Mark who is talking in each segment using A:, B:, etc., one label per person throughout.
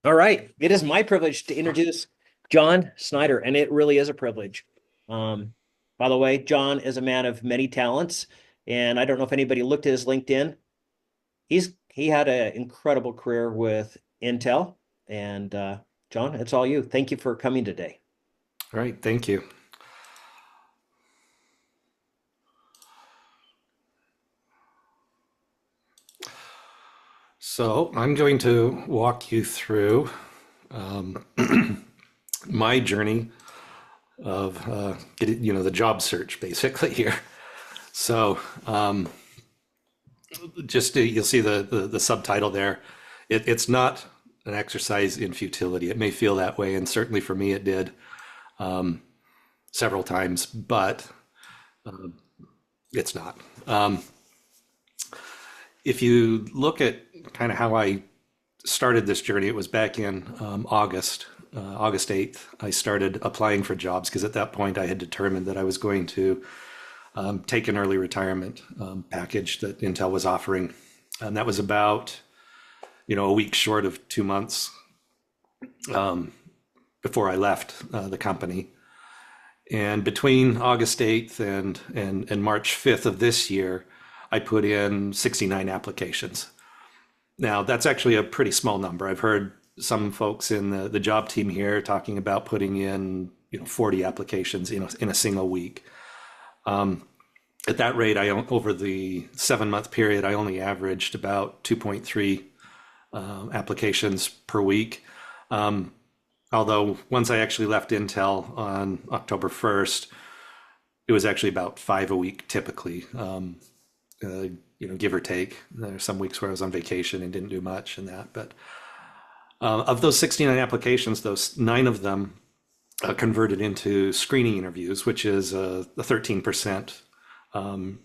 A: All right. It is my privilege to introduce John Schneider, and it really is a privilege. Um, by the way, John is a man of many talents, and I don't know if anybody looked at his LinkedIn. He had an incredible career with Intel, and John, it's all you. Thank you for coming today.
B: All right, thank you. So I'm going to walk you through um, my journey of the job search basically here. So you'll see the subtitle there. It's not an exercise in futility. It may feel that way, and certainly for me it did several times, but it's not. If you look at kind of how I started this journey, it was back in August 8th. I started applying for jobs because at that point I had determined that I was going to take an early retirement package that Intel was offering. And that was about, a week short of 2 months before I left the company. And between August 8th and March 5th of this year, I put in 69 applications. Now, that's actually a pretty small number. I've heard some folks in the job team here talking about putting in 40 applications in a single week. At that rate, over the 7-month period, I only averaged about 2.3 applications per week. Although once I actually left Intel on October 1st, it was actually about 5 a week typically, give or take. There are some weeks where I was on vacation and didn't do much in that. But of those 69 applications, those 9 of them converted into screening interviews, which is a 13%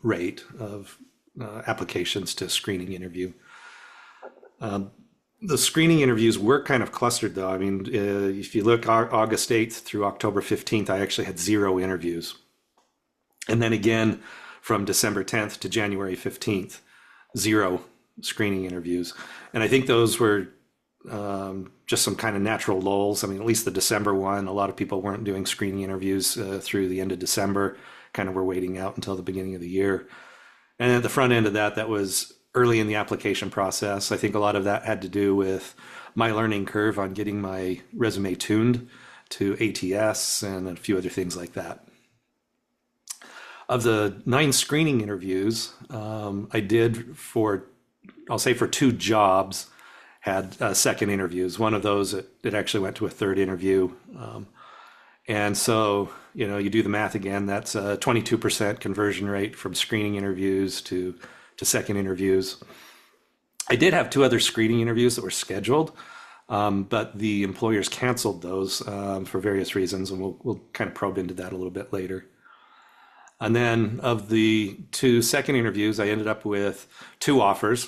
B: rate of applications to screening interview. The screening interviews were kind of clustered, though. I mean, if you look August 8th through October 15th, I actually had 0 interviews. And then again, from December 10th to January 15th, 0 screening interviews. And I think those were just some kind of natural lulls. I mean, at least the December one, a lot of people weren't doing screening interviews through the end of December, kind of were waiting out until the beginning of the year. And at the front end of that, that was early in the application process. I think a lot of that had to do with my learning curve on getting my resume tuned to ATS and a few other things like that. Of the 9 screening interviews, I did I'll say for 2 jobs, had second interviews. One of those, it actually went to a third interview. And so, you do the math again, that's a 22% conversion rate from screening interviews to second interviews. I did have 2 other screening interviews that were scheduled, but the employers canceled those for various reasons, and we'll kind of probe into that a little bit later. And then of the 2 second interviews, I ended up with 2 offers.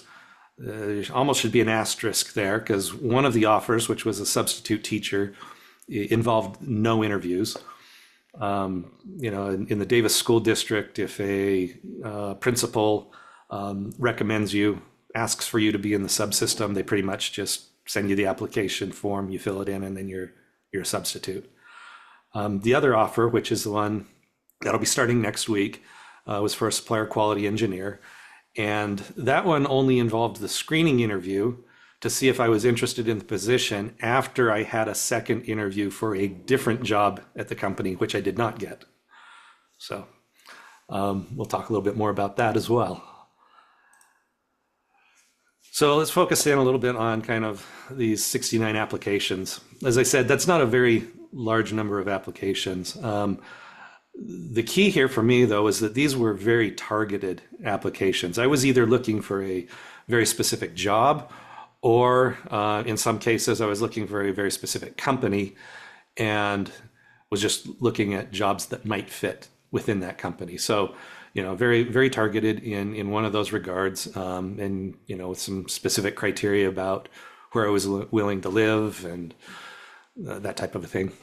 B: There almost should be an asterisk there because one of the offers, which was a substitute teacher, involved no interviews. In the Davis School District, if a principal recommends you, asks for you to be in the subsystem, they pretty much just send you the application form, you fill it in, and then you're a substitute. The other offer, which is the one that'll be starting next week, was for a supplier quality engineer. And that one only involved the screening interview to see if I was interested in the position after I had a second interview for a different job at the company, which I did not get. So we'll talk a little bit more about that as well. So let's focus in a little bit on kind of these 69 applications. As I said, that's not a very large number of applications. The key here for me, though, is that these were very targeted applications. I was either looking for a very specific job, or in some cases, I was looking for a very specific company and was just looking at jobs that might fit within that company. So, very, very targeted in one of those regards, and, with some specific criteria about where I was willing to live and that type of a thing.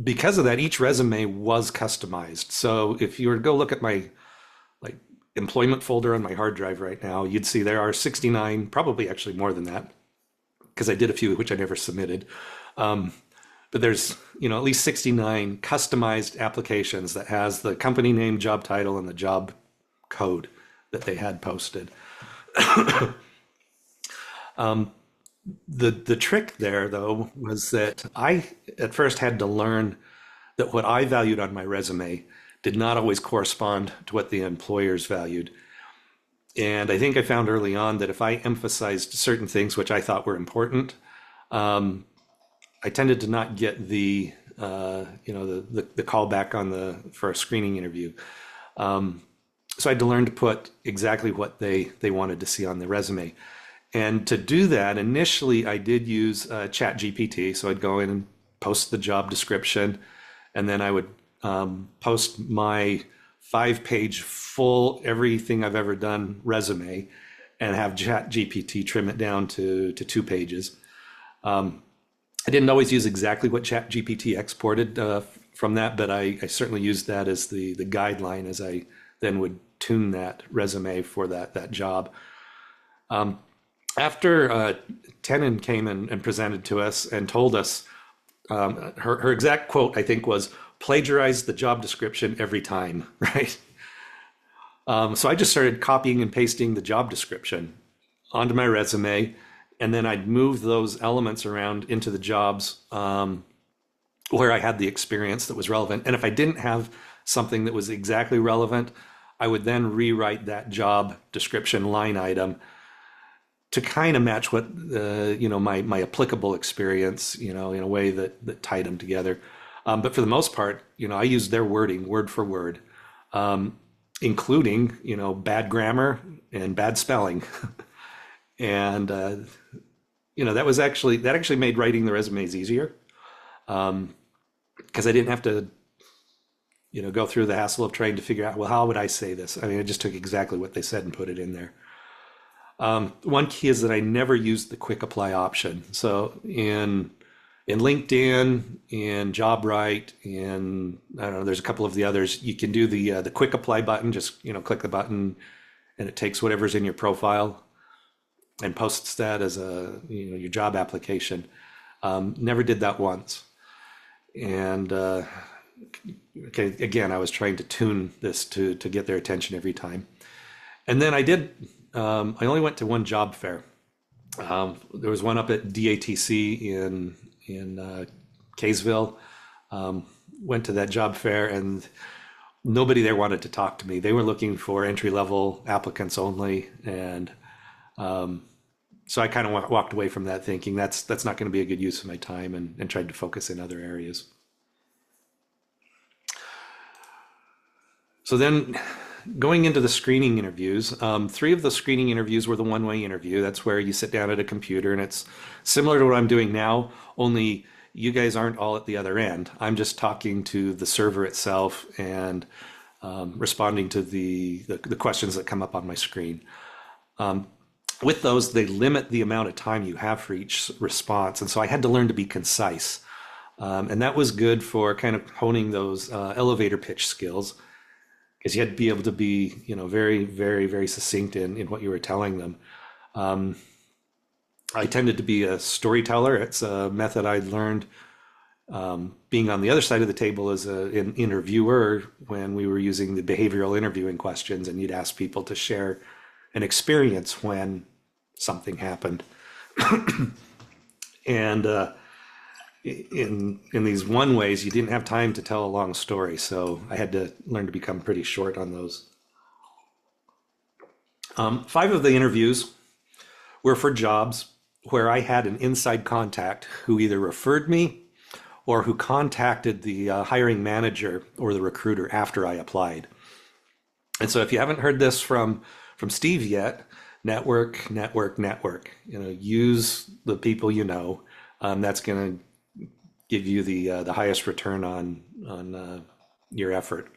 B: Because of that, each resume was customized. So if you were to go look at my employment folder on my hard drive right now, you'd see there are 69, probably actually more than that, because I did a few which I never submitted. Um, but there's, at least 69 customized applications that has the company name, job title, and the job code that they had posted. The trick there, though, was that I at first had to learn that what I valued on my resume did not always correspond to what the employers valued. And I think I found early on that if I emphasized certain things which I thought were important, I tended to not get the call back for a screening interview. So I had to learn to put exactly what they wanted to see on the resume. And to do that, initially I did use Chat GPT. So I'd go in and post the job description, and then I would post my 5-page full everything I've ever done resume, and have Chat GPT trim it down to 2 pages. I didn't always use exactly what Chat GPT exported from that, but I certainly used that as the guideline as I then would tune that resume for that job. After Tenon came and presented to us and told us, her exact quote, I think, was, plagiarize the job description every time, right? So I just started copying and pasting the job description onto my resume, and then I'd move those elements around into the jobs where I had the experience that was relevant. And if I didn't have something that was exactly relevant, I would then rewrite that job description line item to kind of match what my applicable experience, in a way that tied them together. But for the most part, I used their wording word for word, including bad grammar and bad spelling, and that actually made writing the resumes easier, because I didn't have to go through the hassle of trying to figure out, well, how would I say this? I mean, I just took exactly what they said and put it in there. One key is that I never used the quick apply option. So in LinkedIn, in JobRite, I don't know, there's a couple of the others, you can do the quick apply button. Just click the button, and it takes whatever's in your profile and posts that as your job application. Never did that once. And okay, again, I was trying to tune this to get their attention every time. And then I only went to one job fair. There was one up at DATC in Kaysville. Went to that job fair, and nobody there wanted to talk to me. They were looking for entry-level applicants only, and so I kind of walked away from that thinking that's not going to be a good use of my time, and tried to focus in other areas. So then, going into the screening interviews, 3 of the screening interviews were the one-way interview. That's where you sit down at a computer, and it's similar to what I'm doing now, only you guys aren't all at the other end. I'm just talking to the server itself and responding to the questions that come up on my screen. With those, they limit the amount of time you have for each response, and so I had to learn to be concise. And that was good for kind of honing those elevator pitch skills, because you had to be able to be, very, very, very succinct in what you were telling them. I tended to be a storyteller. It's a method I learned being on the other side of the table as an interviewer when we were using the behavioral interviewing questions, and you'd ask people to share an experience when something happened. And in these one ways, you didn't have time to tell a long story, so I had to learn to become pretty short on those. 5 of the interviews were for jobs where I had an inside contact who either referred me or who contacted the hiring manager or the recruiter after I applied. And so if you haven't heard this from Steve yet, network, network, network. Use the people you know. That's going to give you the highest return on your effort.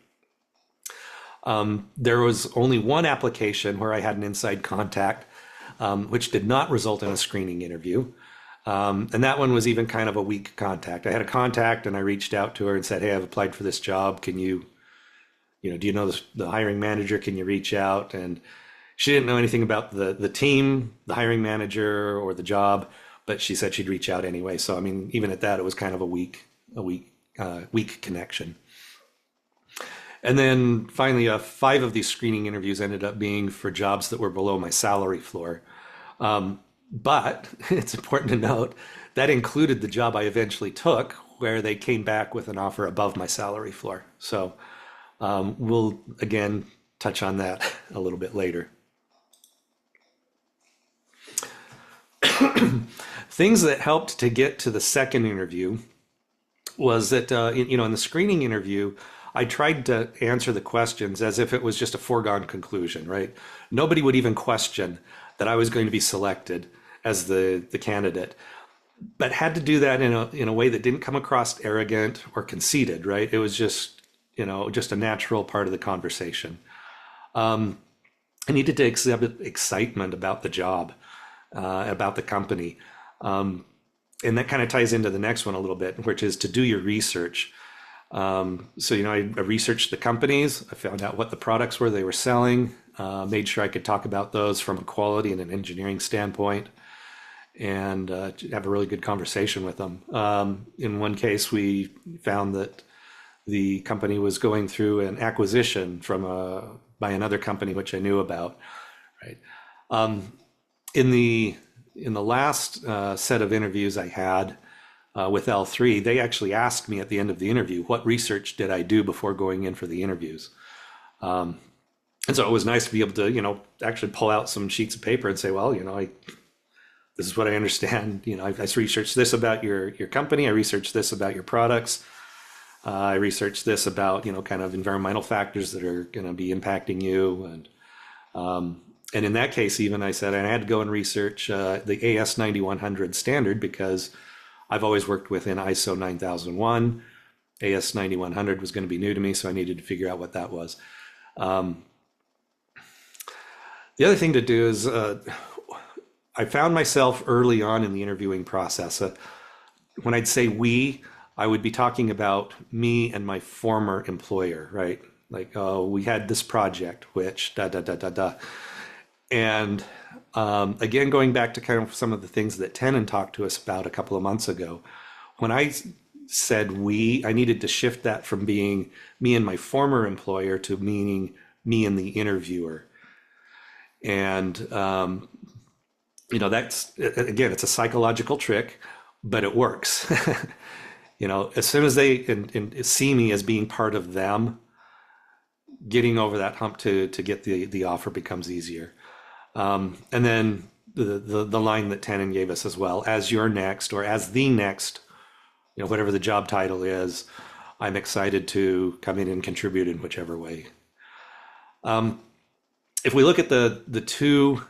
B: There was only one application where I had an inside contact, which did not result in a screening interview. And that one was even kind of a weak contact. I had a contact and I reached out to her and said, hey, I've applied for this job. Can do you know the hiring manager? Can you reach out? And she didn't know anything about the team, the hiring manager, or the job, but she said she'd reach out anyway. So I mean, even at that, it was kind of weak connection. And then finally, five of these screening interviews ended up being for jobs that were below my salary floor. But it's important to note that included the job I eventually took, where they came back with an offer above my salary floor. So we'll again touch on that a little bit later. Things that helped to get to the second interview was that in the screening interview, I tried to answer the questions as if it was just a foregone conclusion, right? Nobody would even question that I was going to be selected as the candidate, but had to do that in a way that didn't come across arrogant or conceited, right? It was just just a natural part of the conversation. I needed to exhibit excitement about the job, about the company. And that kind of ties into the next one a little bit, which is to do your research. I researched the companies. I found out what the products were they were selling, made sure I could talk about those from a quality and an engineering standpoint, and have a really good conversation with them. In one case, we found that the company was going through an acquisition by another company, which I knew about. Right. In the last set of interviews I had with L3, they actually asked me at the end of the interview, what research did I do before going in for the interviews? And so it was nice to be able to, actually pull out some sheets of paper and say, well, this is what I understand. I researched this about your company. I researched this about your products. I researched this about, kind of environmental factors that are going to be impacting you. And in that case, even I said I had to go and research the AS 9100 standard because I've always worked within ISO 9001. AS 9100 was going to be new to me, so I needed to figure out what that was. The other thing to do is I found myself early on in the interviewing process. When I'd say we, I would be talking about me and my former employer, right? Like, oh, we had this project, which da da da da da. And again, going back to kind of some of the things that Tenon talked to us about a couple of months ago, when I said we, I needed to shift that from being me and my former employer to meaning me and the interviewer. And, that's, again, it's a psychological trick, but it works. As soon as they see me as being part of them, getting over that hump to get the offer becomes easier. And then the line that Tenon gave us as well, as you're next or as the next, whatever the job title is, I'm excited to come in and contribute in whichever way. If we look at the two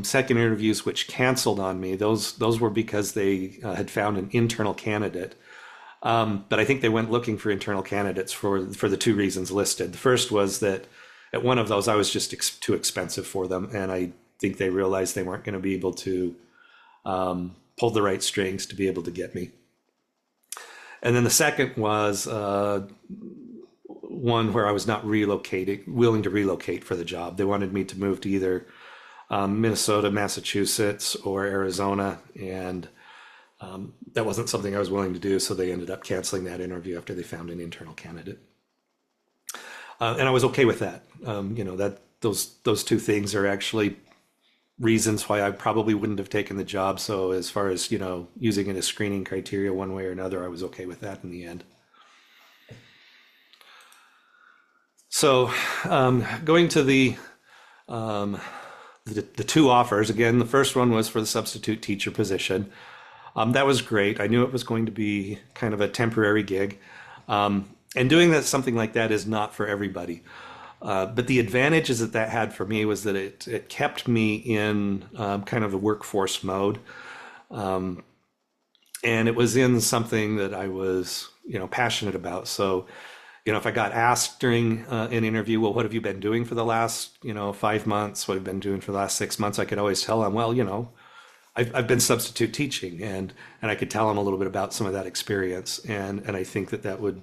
B: second interviews which canceled on me, those were because they had found an internal candidate. But I think they went looking for internal candidates for the two reasons listed. The first was that at one of those, I was just too expensive for them. And I think they realized they weren't going to be able to pull the right strings to be able to get me. And then the second was one where I was not willing to relocate for the job. They wanted me to move to either Minnesota, Massachusetts, or Arizona. And that wasn't something I was willing to do. So they ended up canceling that interview after they found an internal candidate. And I was okay with that. That those two things are actually reasons why I probably wouldn't have taken the job. So as far as, using it as screening criteria one way or another, I was okay with that in the end. So going to the two offers, again, the first one was for the substitute teacher position. That was great. I knew it was going to be kind of a temporary gig. And doing something like that is not for everybody. But the advantages that had for me was that it kept me in kind of a workforce mode. And it was in something that I was, passionate about. So, if I got asked during an interview, well, what have you been doing for the last, 5 months? What have you been doing for the last 6 months? I could always tell them, well, I've been substitute teaching, and I could tell them a little bit about some of that experience. And I think that would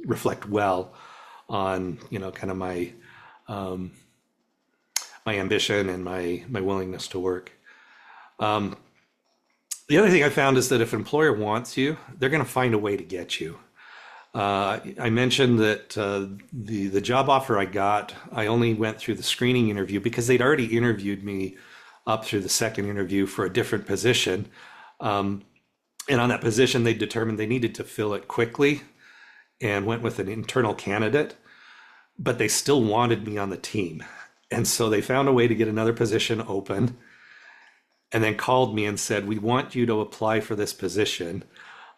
B: reflect well on, kind of my my ambition and my willingness to work. The other thing I found is that if an employer wants you, they're going to find a way to get you. I mentioned that the job offer I got, I only went through the screening interview because they'd already interviewed me up through the second interview for a different position. And on that position, they determined they needed to fill it quickly and went with an internal candidate, but they still wanted me on the team. And so they found a way to get another position open and then called me and said, "We want you to apply for this position."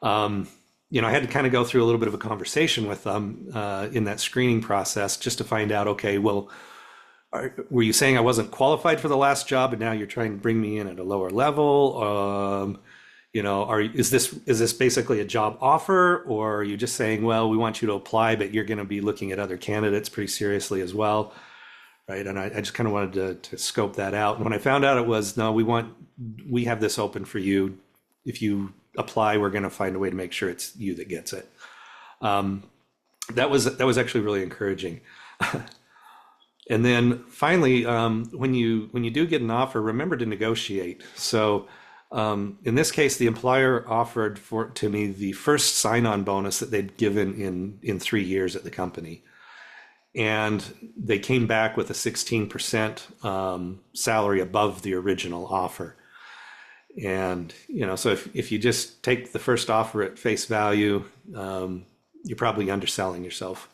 B: I had to kind of go through a little bit of a conversation with them in that screening process just to find out, okay, well, were you saying I wasn't qualified for the last job and now you're trying to bring me in at a lower level? Is this basically a job offer, or are you just saying, well, we want you to apply, but you're going to be looking at other candidates pretty seriously as well, right? And I just kind of wanted to scope that out. And when I found out it was, no, we have this open for you. If you apply, we're going to find a way to make sure it's you that gets it. That was actually really encouraging. And then finally, when you do get an offer, remember to negotiate. So in this case, the employer offered to me the first sign-on bonus that they'd given in 3 years at the company. And they came back with a 16% salary above the original offer. And, so if you just take the first offer at face value, you're probably underselling yourself.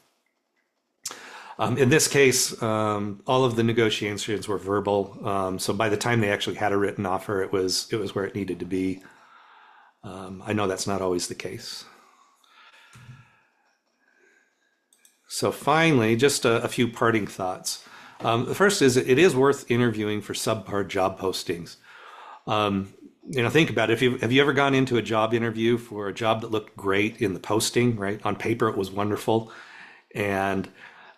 B: In this case, all of the negotiations were verbal. So by the time they actually had a written offer, it was where it needed to be. I know that's not always the case. So finally, just a few parting thoughts. The first is it is worth interviewing for subpar job postings. Think about it. Have you ever gone into a job interview for a job that looked great in the posting, right? On paper, it was wonderful. And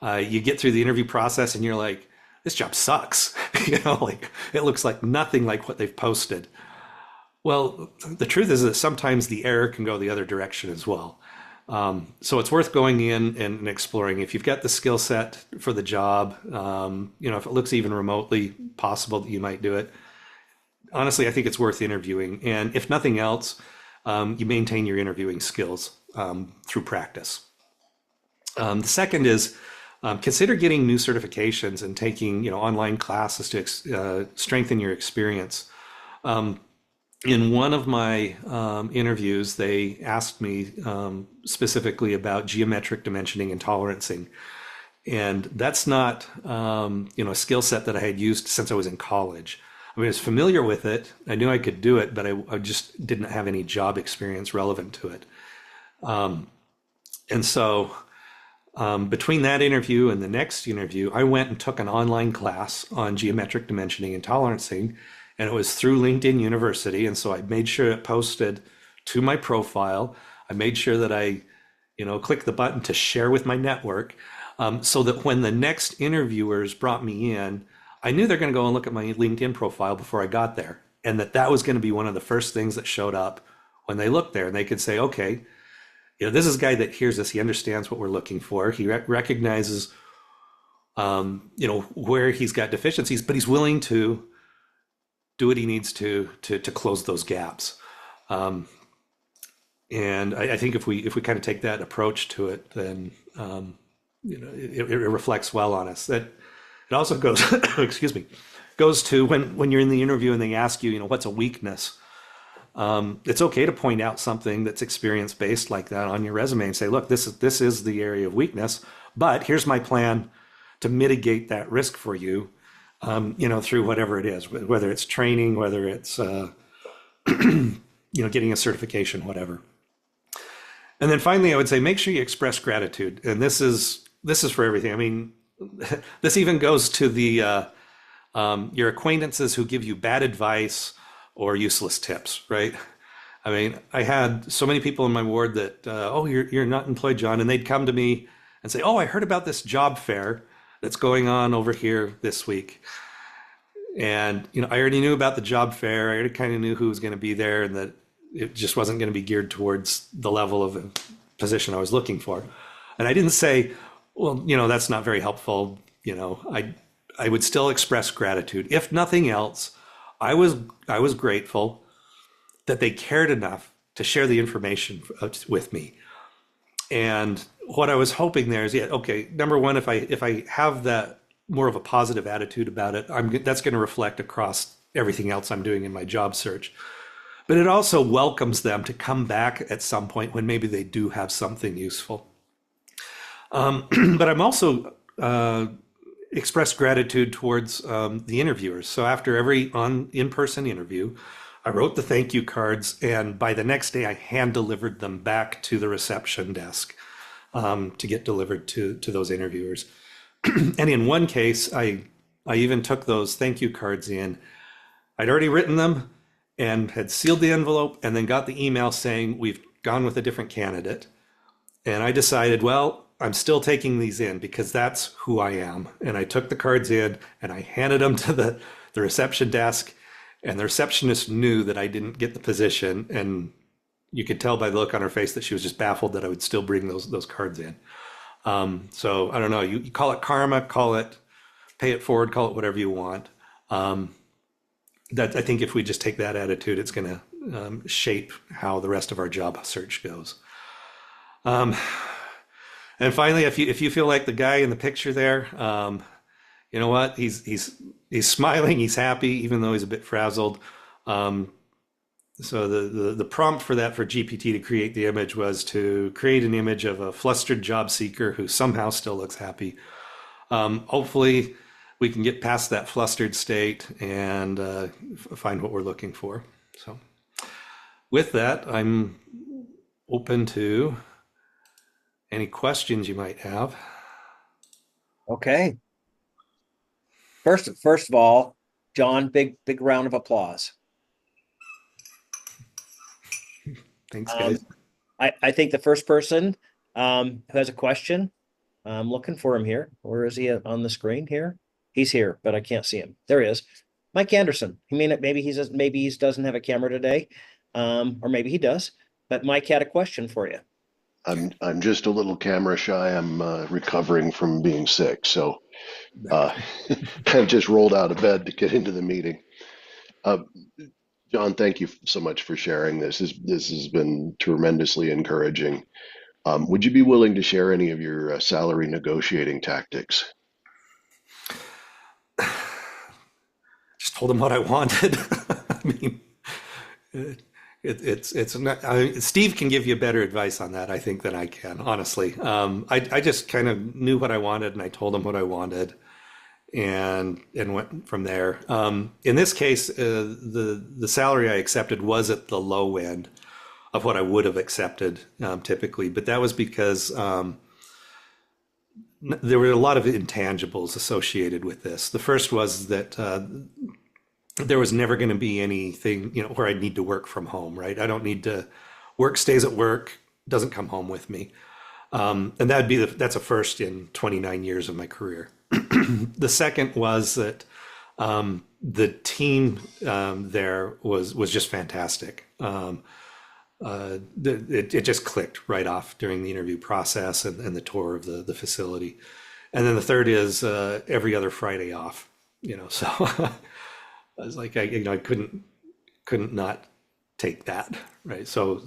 B: you get through the interview process and you're like, this job sucks. It looks like nothing like what they've posted. Well, the truth is that sometimes the error can go the other direction as well. So it's worth going in and exploring. If you've got the skill set for the job, if it looks even remotely possible that you might do it, honestly, I think it's worth interviewing. And if nothing else, you maintain your interviewing skills through practice. The second is consider getting new certifications and taking online classes to strengthen your experience. In one of my interviews, they asked me specifically about geometric dimensioning and tolerancing. And that's not a skill set that I had used since I was in college. I mean, I was familiar with it. I knew I could do it, but I just didn't have any job experience relevant to it. And so between that interview and the next interview, I went and took an online class on geometric dimensioning and tolerancing, and it was through LinkedIn University. And so I made sure it posted to my profile. I made sure that I, clicked the button to share with my network, so that when the next interviewers brought me in, I knew they're going to go and look at my LinkedIn profile before I got there, and that was going to be one of the first things that showed up when they looked there, and they could say, okay, this is a guy that hears us. He understands what we're looking for. He recognizes, where he's got deficiencies, but he's willing to do what he needs to close those gaps. And I think if we kind of take that approach to it, then it reflects well on us. That it also goes, goes to when you're in the interview and they ask you, what's a weakness. It's okay to point out something that's experience based like that on your resume and say, look, this is the area of weakness, but here's my plan to mitigate that risk for you, through whatever it is, whether it's training, whether it's, getting a certification, whatever. And then finally, I would say, make sure you express gratitude. And this is for everything. I mean, this even goes to the, your acquaintances who give you bad advice or useless tips, right? I mean, I had so many people in my ward that, you're not employed, John. And they'd come to me and say, I heard about this job fair that's going on over here this week. And, I already knew about the job fair. I already kind of knew who was going to be there and that it just wasn't going to be geared towards the level of a position I was looking for. And I didn't say, well, that's not very helpful. I would still express gratitude. If nothing else, I was I was grateful that they cared enough to share the information with me. And what I was hoping there is, yeah, okay, number one, if I have that more of a positive attitude about it, that's going to reflect across everything else I'm doing in my job search. But it also welcomes them to come back at some point when maybe they do have something useful. But I'm also expressed gratitude towards the interviewers. So after every in-person interview, I wrote the thank you cards, and by the next day, I hand delivered them back to the reception desk to get delivered to those interviewers. And in one case, I even took those thank you cards in. I'd already written them and had sealed the envelope, and then got the email saying we've gone with a different candidate. And I decided, well, I'm still taking these in because that's who I am. And I took the cards in and I handed them to the reception desk. And the receptionist knew that I didn't get the position. And you could tell by the look on her face that she was just baffled that I would still bring those cards in. So I don't know, you call it karma, call it pay it forward, call it whatever you want. That I think if we just take that attitude, it's going to shape how the rest of our job search goes. And finally, if you feel like the guy in the picture there, you know what? He's smiling, he's happy, even though he's a bit frazzled. So the prompt for that for GPT to create the image was to create an image of a flustered job seeker who somehow still looks happy. Hopefully, we can get past that flustered state and find what we're looking for. So, with that, I'm open to any questions you might have.
A: Okay. First of all, John, big round of applause.
B: Thanks,
A: Um,
B: guys.
A: I think the first person who has a question, I'm looking for him here. Where is he on the screen here? He's here, but I can't see him. There he is. Mike Anderson. He may not, maybe he doesn't have a camera today, or maybe he does. But Mike had a question for you.
C: I'm just a little camera shy. I'm recovering from being sick, so uh, I've just rolled out of bed to get into the meeting. Uh, John, thank you so much for sharing this. This has been tremendously encouraging. Would you be willing to share any of your salary negotiating tactics?
B: Just told him what I wanted. I mean, it's not. Steve can give you better advice on that, I think, than I can. Honestly, I just kind of knew what I wanted, and I told him what I wanted, and went from there. In this case, the salary I accepted was at the low end of what I would have accepted typically, but that was because there were a lot of intangibles associated with this. The first was that there was never going to be anything, where I'd need to work from home, right? I don't need to work, stays at work, doesn't come home with me. And that's a first in 29 years of my career. The second was that the team there was just fantastic. It just clicked right off during the interview process and the tour of the facility. And then the third is every other Friday off, so I was like, I couldn't not take that, right? So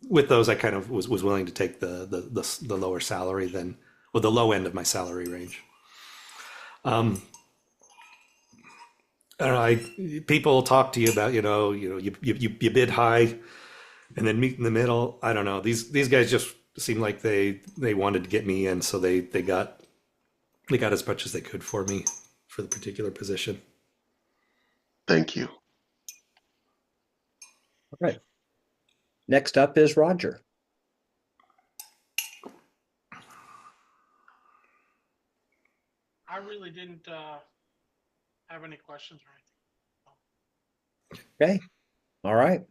B: with those, I kind of was willing to take the lower salary than, well, the low end of my salary range. I don't know. People talk to you about, you bid high and then meet in the middle. I don't know. These guys just seem like they wanted to get me in, so they got as much as they could for me for the particular position.
C: Thank you.
A: All right. Next up is Roger.
D: I really didn't have any questions or anything.
A: Okay. All right.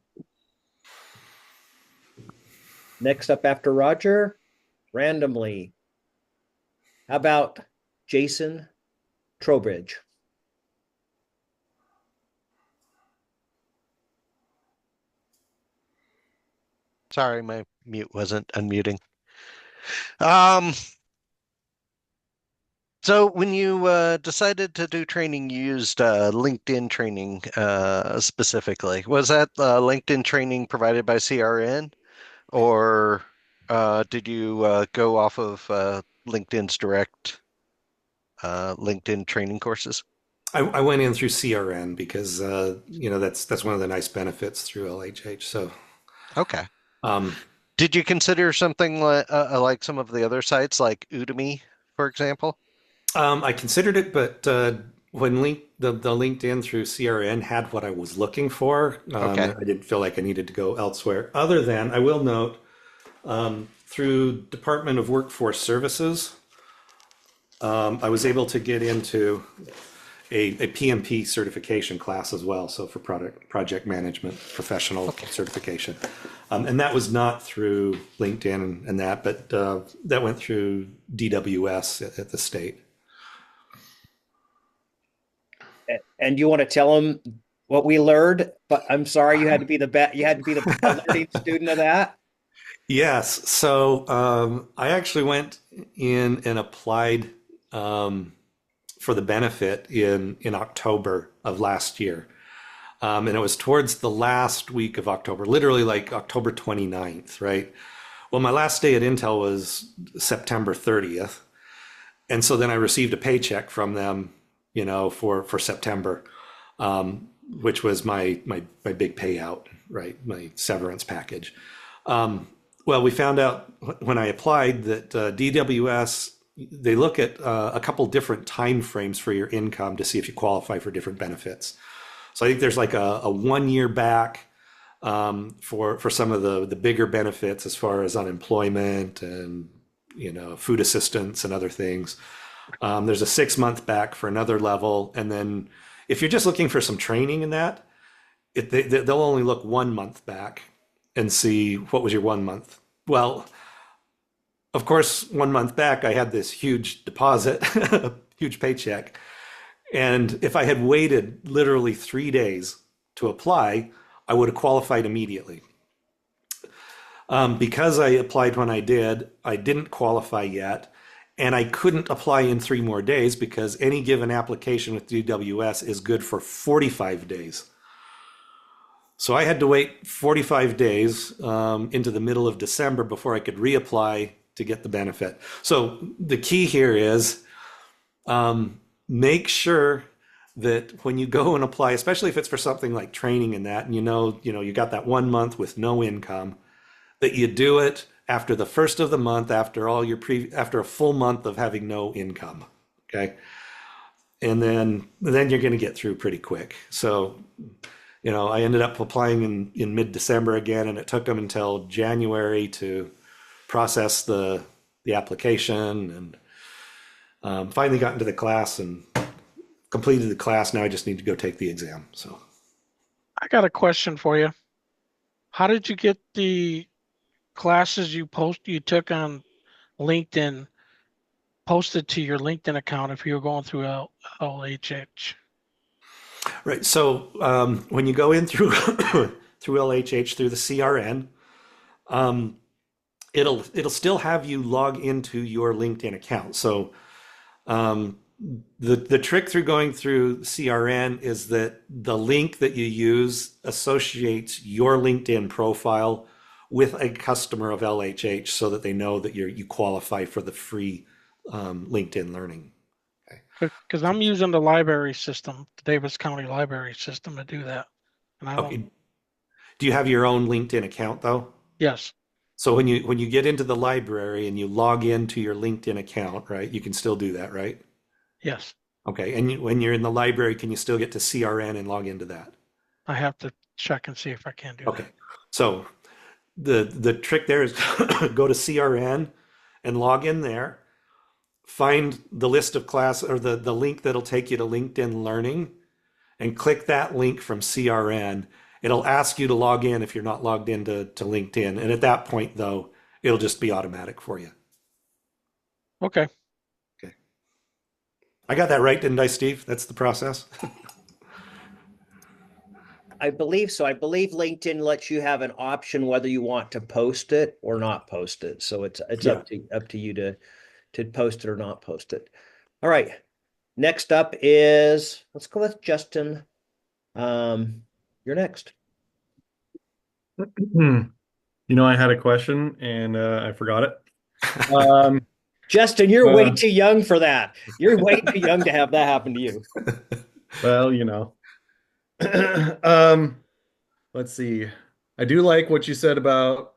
A: Next up after Roger, randomly. How about Jason Trowbridge?
E: Sorry, my mute wasn't unmuting. Um, So when you decided to do training, you used LinkedIn training specifically. Was that LinkedIn training provided by CRN, or did you go off of LinkedIn's direct LinkedIn training courses?
B: I went in through CRN because that's one of the nice benefits through LHH. So
E: Okay.
B: um,
E: Did you consider something like some of the other sites, like Udemy, for example?
B: I considered it, but when the LinkedIn through CRN had what I was looking for,
E: Okay.
B: I didn't feel like I needed to go elsewhere. Other than I will note through Department of Workforce Services, I was able to get into a PMP certification class as well. So for project management professional
E: Okay.
B: certification, and that was not through LinkedIn and that, but that went through DWS at the state.
A: And you want to tell them what we learned, but I'm sorry you had to be the best. You had to be the learning student of that.
B: Yes. So I actually went in and applied um, for the benefit in October of last year. And it was towards the last week of October, literally like October 29th, right? Well, my last day at Intel was September 30th. And so then I received a paycheck from them, for September, which was my big payout, right? My severance package. Well, we found out when I applied that DWS, they look at a couple different time frames for your income to see if you qualify for different benefits. So I think there's like a 1 year back for some of the bigger benefits as far as unemployment and food assistance and other things. There's a 6 month back for another level, and then if you're just looking for some training in that, they'll only look 1 month back and see what was your 1 month. Well, of course, 1 month back, I had this huge deposit, huge paycheck. And if I had waited literally 3 days to apply, I would have qualified immediately. Because I applied when I didn't qualify yet. And I couldn't apply in 3 more days because any given application with DWS is good for 45 days. So I had to wait 45 days into the middle of December before I could reapply to get the benefit. So the key here is make sure that when you go and apply, especially if it's for something like training and that, and you got that 1 month with no income, that you do it after the first of the month, after a full month of having no income. Okay. And then you're going to get through pretty quick. So, I ended up applying in mid-December again, and it took them until January to process the application, and finally got into the class and completed the class. Now I just need to go take the exam. So
D: I got a question for you. How did you get the classes you took on LinkedIn posted to your LinkedIn account if you were going through LHH?
B: right. So when you go in through through LHH through the CRN, it'll still have you log into your LinkedIn account. So um, the trick through going through CRN is that the link that you use associates your LinkedIn profile with a customer of LHH so that they know that you qualify for the free LinkedIn learning. Okay.
D: Because I'm using the library system, the Davis County Library system to do that. And I don't,
B: Okay. Do you have your own LinkedIn account though?
D: yes,
B: So when you get into the library and you log into your LinkedIn account, right? You can still do that, right?
D: yes.
B: Okay. And when you're in the library, can you still get to CRN and log into that?
D: I have to check and see if I can do
B: Okay.
D: that.
B: So the trick there is go to CRN and log in there, find the list of class or the link that'll take you to LinkedIn Learning, and click that link from CRN. It'll ask you to log in if you're not logged into to LinkedIn. And at that point, though, it'll just be automatic for you.
D: Okay.
B: Okay. I got that right, didn't I, Steve? That's the process.
A: I believe so. I believe LinkedIn lets you have an option whether you want to post it or not post it. So it's
B: Yeah.
A: up to you to post it or not post it. All right. Next up is, let's go with Justin. You're next.
F: I had a question and I forgot it. Um,
A: Justin, you're way
F: uh,
A: too young for that. You're way too young to have that happen to you.
F: well, um, let's see. I do like what you said about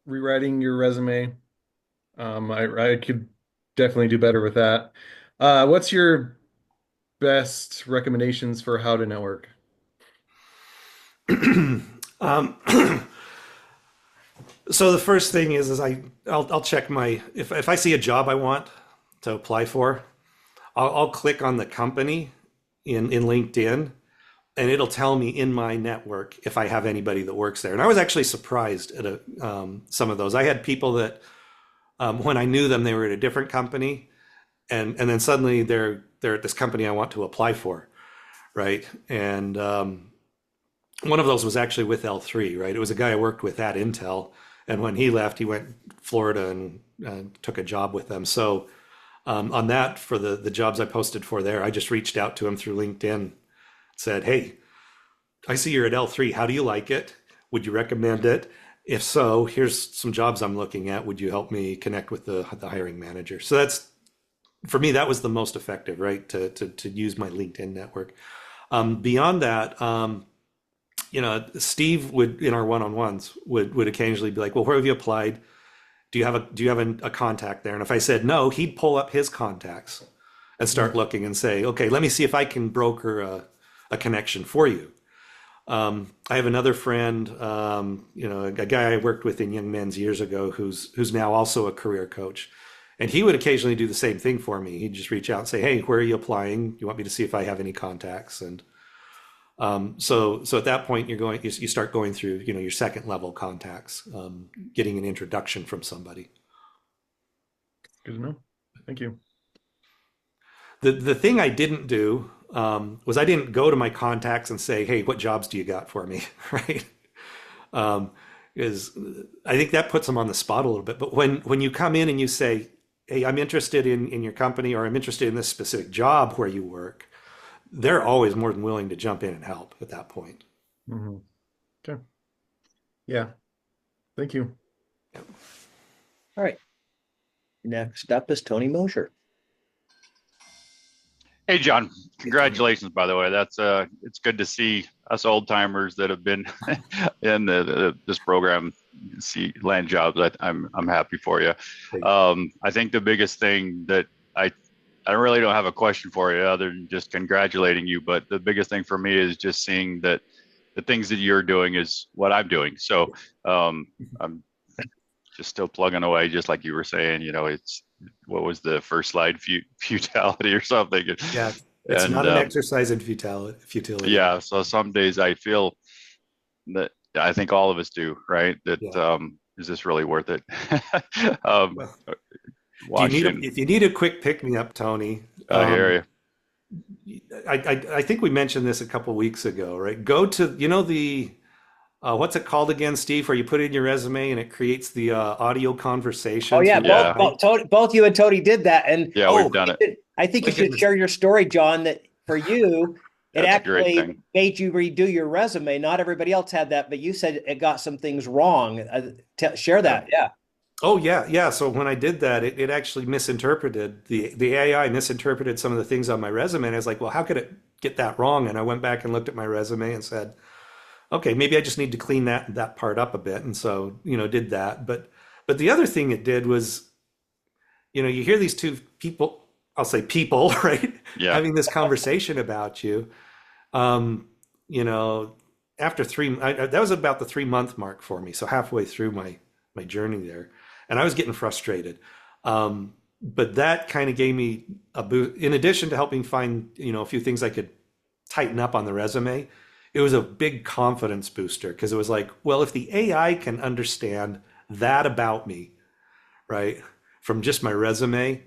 F: rewriting your resume. I could definitely do better with that. What's your best recommendations for how to network?
B: um, so the first thing is I'll check my if I see a job I want to apply for, I'll click on the company in LinkedIn, and it'll tell me in my network if I have anybody that works there. And I was actually surprised at some of those. I had people that when I knew them, they were at a different company, and then suddenly they're at this company I want to apply for, right? And one of those was actually with L3, right? It was a guy I worked with at Intel, and when he left, he went to Florida and took a job with them. So on that, for the jobs I posted for there, I just reached out to him through LinkedIn, said, "Hey, I see you're at L3. How do you like it? Would you recommend it? If so, here's some jobs I'm looking at. Would you help me connect with the hiring manager?" So that's, for me, that was the most effective, right? To use my LinkedIn network. Beyond that, Steve would, in our one-on-ones, would occasionally be like, "Well, where have you applied? Do you have a contact there?" And if I said no, he'd pull up his contacts and start looking and say, "Okay, let me see if I can broker a connection for you." I have another friend, a guy I worked with in Young Men's years ago, who's now also a career coach, and he would occasionally do the same thing for me. He'd just reach out and say, "Hey, where are you applying? You want me to see if I have any contacts?" And so at that point, you start going through, your second level contacts, getting an introduction from somebody.
F: Good to know. Thank you.
B: The thing I didn't do was I didn't go to my contacts and say, "Hey, what jobs do you got for me?" Right? Is I think that puts them on the spot a little bit. But when you come in and you say, "Hey, I'm interested in your company, or I'm interested in this specific job where you work," they're always more than willing to jump in and help at that point.
F: Mm-hmm. Okay. Yeah. Thank you.
A: All right. Next up is Tony Mosher.
G: Hey, John, congratulations, by the way. That's it's good to see us old timers that have been in this program see land jobs. I'm happy for you. I think the biggest thing that I really don't have a question for you other than just congratulating you, but the biggest thing for me is just seeing that the things that you're doing is what I'm doing. So I'm just still plugging away, just like you were saying. It's, what was the first slide, futility or something?
B: Yeah, it's not an exercise in futility.
G: Yeah, so some days I feel that, I think all of us do, right? That is this really worth it?
B: Well, if you need a quick pick me up, Tony,
G: I hear you.
B: I think we mentioned this a couple weeks ago, right? Go to the what's it called again, Steve? Where you put in your resume and it creates the audio conversation.
A: Oh yeah, both you and Tony did that, and
G: we've done it.
A: I think you should share your story, John. That for you, it actually made you redo your resume. Not everybody else had that, but you said it got some things wrong. Share that, yeah.
B: Oh yeah. So when I did that, it actually misinterpreted the AI misinterpreted some of the things on my resume, and I was like, well, how could it get that wrong? And I went back and looked at my resume and said, okay, maybe I just need to clean that part up a bit. And so, did that. But the other thing it did was, you hear these two people, I'll say people, right?
G: Yeah.
B: Having this conversation about you. After that was about the 3-month mark for me. So halfway through my journey there, and I was getting frustrated. But that kind of gave me a boost. In addition to helping find, a few things I could tighten up on the resume, it was a big confidence booster, because it was like, well, if the AI can understand that about me, right, from just my resume,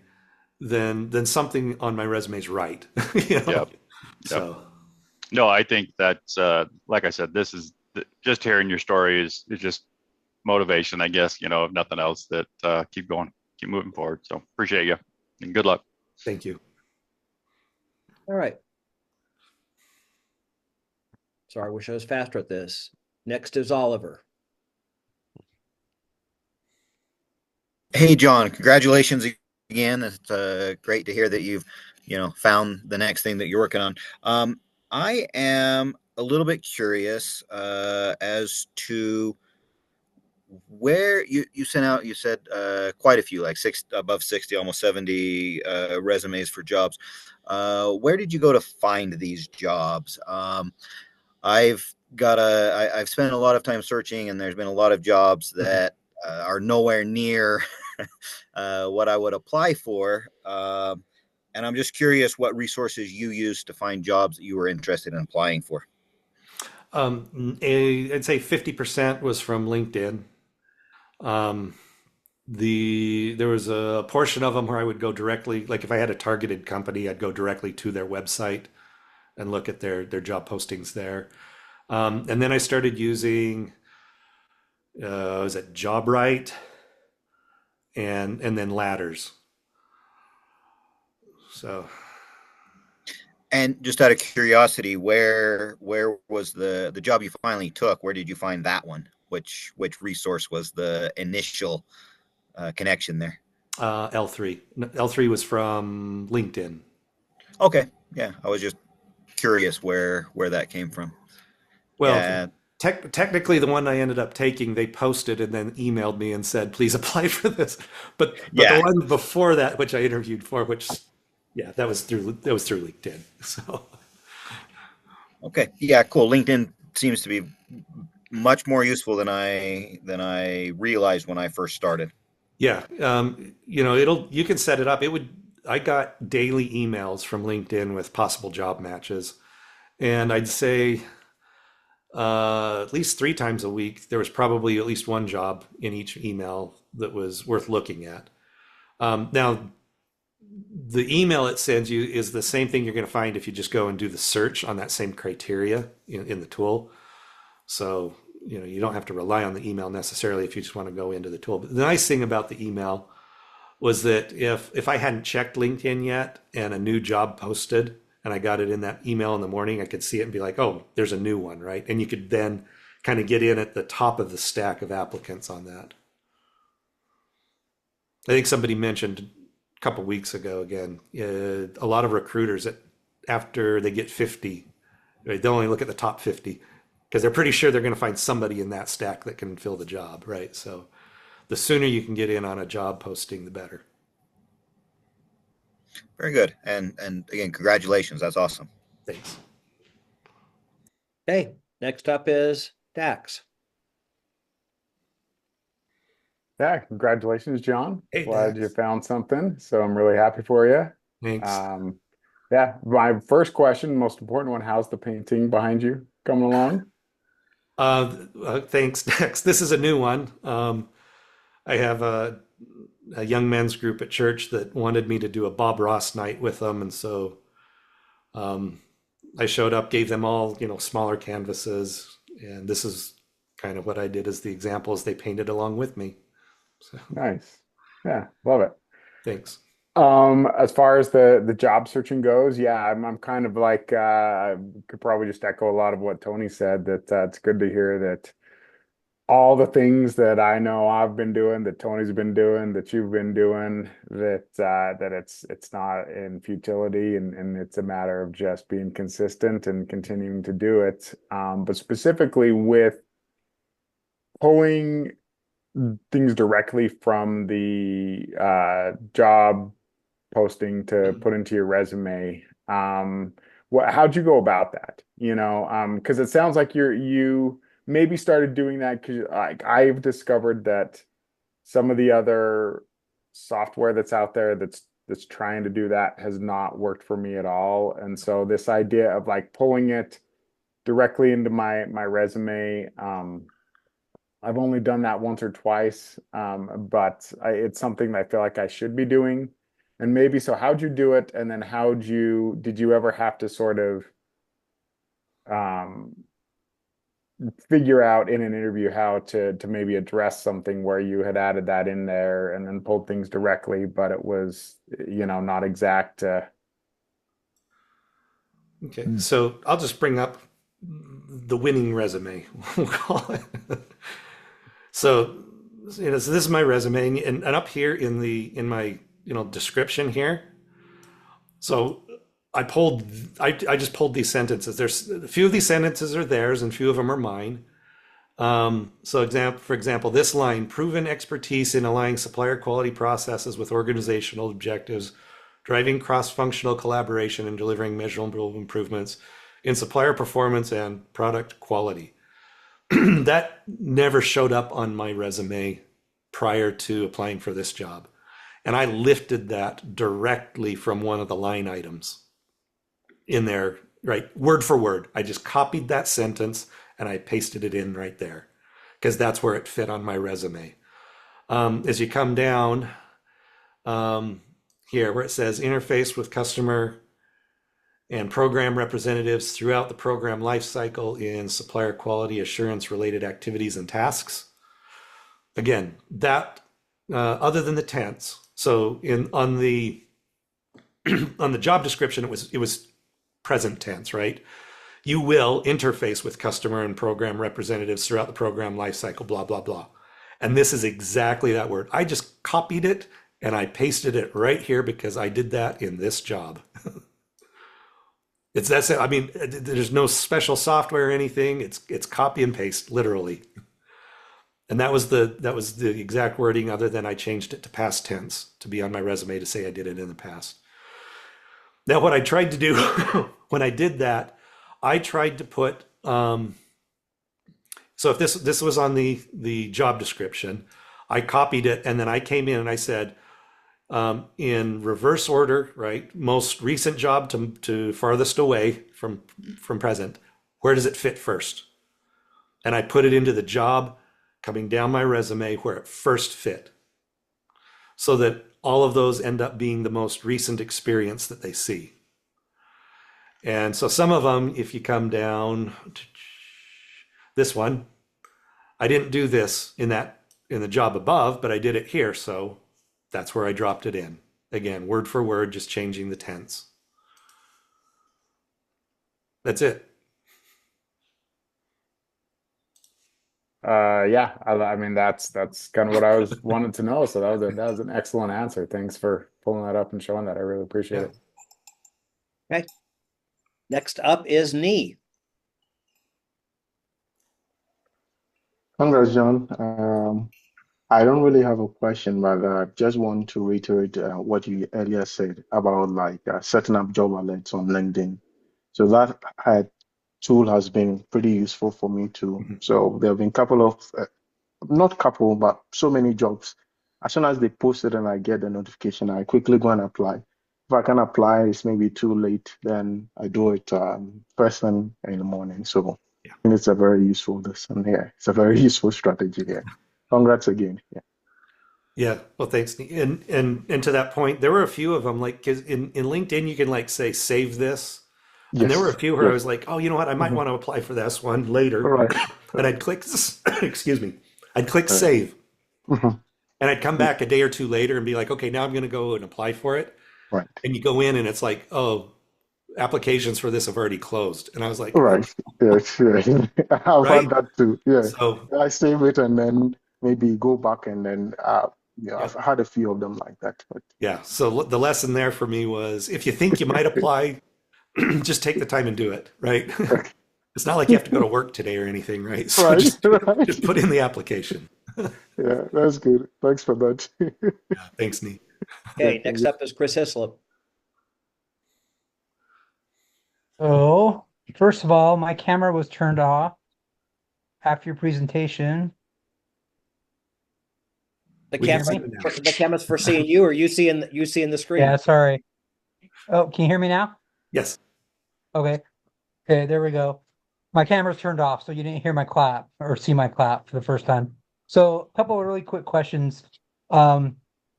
B: then something on my resume is right.
G: Yep.
B: So,
G: no, I think that's like I said, this is just hearing your story is just motivation, I guess. If nothing else, that keep going, keep moving forward. So appreciate you, and good luck.
B: Thank you.
A: All right. Sorry, I wish I was faster at this. Next is Oliver.
H: Hey, John, congratulations again. It's great to hear that you've, found the next thing that you're working on. I am a little bit curious as to where you sent out, you said quite a few, like above 60, almost 70 resumes for jobs. Where did you go to find these jobs? I've spent a lot of time searching, and there's been a lot of jobs that are nowhere near what I would apply for. And I'm just curious what resources you use to find jobs that you were interested in applying for.
B: I'd say 50% was from LinkedIn. Um, there was a portion of them where I would go directly, like if I had a targeted company, I'd go directly to their website and look at their job postings there. And then I started using, was it JobRite and then Ladders. So
H: And just out of curiosity, where was the job you finally took? Where did you find that one? Which resource was the initial connection there?
B: L3. L3 was from LinkedIn.
H: Okay, yeah, I was just curious where that came from.
B: Well,
H: Yeah,
B: technically, the one I ended up taking, they posted and then emailed me and said, "Please apply for this." But the
H: yeah.
B: one before that, which I interviewed for, which yeah, that was through LinkedIn. So
H: Okay, yeah, cool. LinkedIn seems to be much more useful than I realized when I first started.
B: yeah, you can set it up. I got daily emails from LinkedIn with possible job matches, and I'd say at least 3 times a week there was probably at least one job in each email that was worth looking at. Now, the email it sends you is the same thing you're going to find if you just go and do the search on that same criteria in the tool. So, you don't have to rely on the email necessarily if you just want to go into the tool. But the nice thing about the email was that if I hadn't checked LinkedIn yet and a new job posted and I got it in that email in the morning, I could see it and be like, oh, there's a new one, right? And you could then kind of get in at the top of the stack of applicants on that. I think somebody mentioned a couple weeks ago again, a lot of recruiters that after they get 50, right, they'll only look at the top 50 because they're pretty sure they're going to find somebody in that stack that can fill the job, right? So the sooner you can get in on a job posting, the better.
H: Very good. And again, congratulations. That's awesome.
B: Thanks.
A: Okay, next up is Dax.
I: Yeah, congratulations, John.
B: Hey,
I: Glad you
B: Dax.
I: found something. So I'm really happy for you.
B: Thanks.
I: Yeah, my first question, most important one, how's the painting behind you coming along?
B: Thanks, Dax. This is a new one. I have a young men's group at church that wanted me to do a Bob Ross night with them, and so um, I showed up, gave them all smaller canvases, and this is kind of what I did as the examples they painted along with me. So
I: Nice. Yeah, love it.
B: thanks.
I: As far as the job searching goes, yeah, I'm kind of like I could probably just echo a lot of what Tony said, that it's good to hear that all the things that I know I've been doing, that Tony's been doing, that you've been doing, that it's not in futility, and it's a matter of just being consistent and continuing to do it. But specifically with pulling things directly from the job posting to put into your resume. How'd you go about that? Because it sounds like you maybe started doing that because like I've discovered that some of the other software that's out there that's trying to do that has not worked for me at all. And so this idea of like pulling it directly into my resume, I've only done that once or twice, but it's something that I feel like I should be doing. And maybe so, how'd you do it? And then did you ever have to sort of um, figure out in an interview how to maybe address something where you had added that in there and then pulled things directly, but it was, not exact.
B: Okay, so I'll just bring up the winning resume, we'll call it. So, so this is my resume, and up here in my description here. So I just pulled these sentences. There's a few of these sentences are theirs, and a few of them are mine. For example, this line: proven expertise in aligning supplier quality processes with organizational objectives, driving cross-functional collaboration, and delivering measurable improvements in supplier performance and product quality. That never showed up on my resume prior to applying for this job. And I lifted that directly from one of the line items in there, right? Word for word. I just copied that sentence and I pasted it in right there because that's where it fit on my resume. As you come down here where it says interface with customer and program representatives throughout the program lifecycle in supplier quality assurance related activities and tasks. Again, that other than the tense. So on the on the job description, it was present tense, right? You will interface with customer and program representatives throughout the program lifecycle, blah blah blah. And this is exactly that word. I just copied it and I pasted it right here because I did that in this job. That's it. I mean, there's no special software or anything. It's copy and paste, literally. And that was the exact wording, other than I changed it to past tense to be on my resume to say I did it in the past. Now, what I tried to do when I did that, I tried to put. So if this was on the job description, I copied it and then I came in and I said, in reverse order, right? Most recent job to farthest away from present. Where does it fit first? And I put it into the job coming down my resume where it first fit, so that all of those end up being the most recent experience that they see. And so some of them, if you come down to this one, I didn't do this in the job above, but I did it here. So that's where I dropped it in. Again, word for word, just changing the tense. That's it.
I: Yeah, I mean that's kind of what I was wanted to know. So that was an excellent answer. Thanks for pulling that up and showing that. I really appreciate it.
A: Okay. Next up is Nee.
J: Congrats, John. I don't really have a question, but just want to reiterate what you earlier said about like setting up job alerts on LinkedIn. So that tool has been pretty useful for me too.
B: Mhm.
J: So there have been a couple of, not couple, but so many jobs. As soon as they post it and I get the notification, I quickly go and apply. If I can apply, it's maybe too late, then I do it first thing in the morning. So
B: Yeah.
J: I think it's a very useful here. It's a very useful strategy here. Congrats again. Yeah.
B: Yeah, well, thanks. And to that point, there were a few of them, like 'cause in LinkedIn, you can like say save this, and there were a
J: Yes.
B: few where I
J: Yes.
B: was like, oh, you know what, I might
J: Mhm.
B: want to apply for this one
J: All
B: later,
J: right.
B: and I'd click, excuse me, I'd click
J: All right.
B: save,
J: Mhm.
B: and I'd come back a day or two later and be like, okay, now I'm going to go and apply for it,
J: Right.
B: and you go in and it's like, oh, applications for this have already closed, and I was like,
J: All
B: oh,
J: right. Yes. Yes. I've had
B: right.
J: that too. Yeah.
B: So
J: I save it and then maybe go back and then I've
B: yep.
J: had a few of them like that. But
B: Yeah. So the lesson there for me was, if you think you might apply, just take the time and do it, right?
J: okay.
B: It's not like you have to go to work today or anything, right? So
J: Right.
B: just
J: Right.
B: just put in the application.
J: Yeah, that's good. Thanks for that.
B: Yeah, thanks, Nee.
J: Yeah,
A: Okay, next up is Chris Hislop.
K: So, first of all, my camera was turned off after your presentation.
A: The
B: We can
K: Can
B: see
K: you
A: camera,
K: hear
B: you
K: me?
B: now.
A: the camera's for seeing you, or you seeing the screen?
K: Yeah, sorry. Oh, can you hear me now?
B: Yes.
K: Okay. Okay, there we go. My camera's turned off, so you didn't hear my clap or see my clap for the first time. So, a couple of really quick questions. I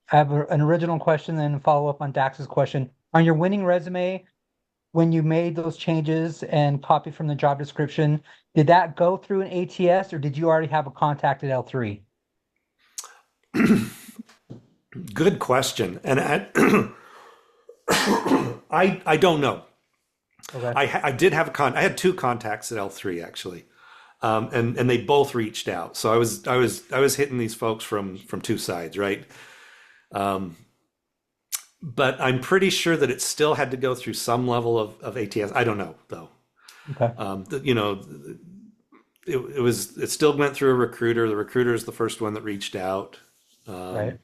K: have an original question, then follow up on Dax's question. On your winning resume, when you made those changes and copied from the job description, did that go through an ATS or did you already have a contact at L3?
B: Good question. And I don't know.
K: Okay.
B: I did have I had two contacts at L3 actually. And they both reached out. So I was hitting these folks from two sides, right? But I'm pretty sure that it still had to go through some level of ATS. I don't know though.
K: Okay.
B: You know, it still went through a recruiter. The recruiter is the first one that reached out.
K: Right.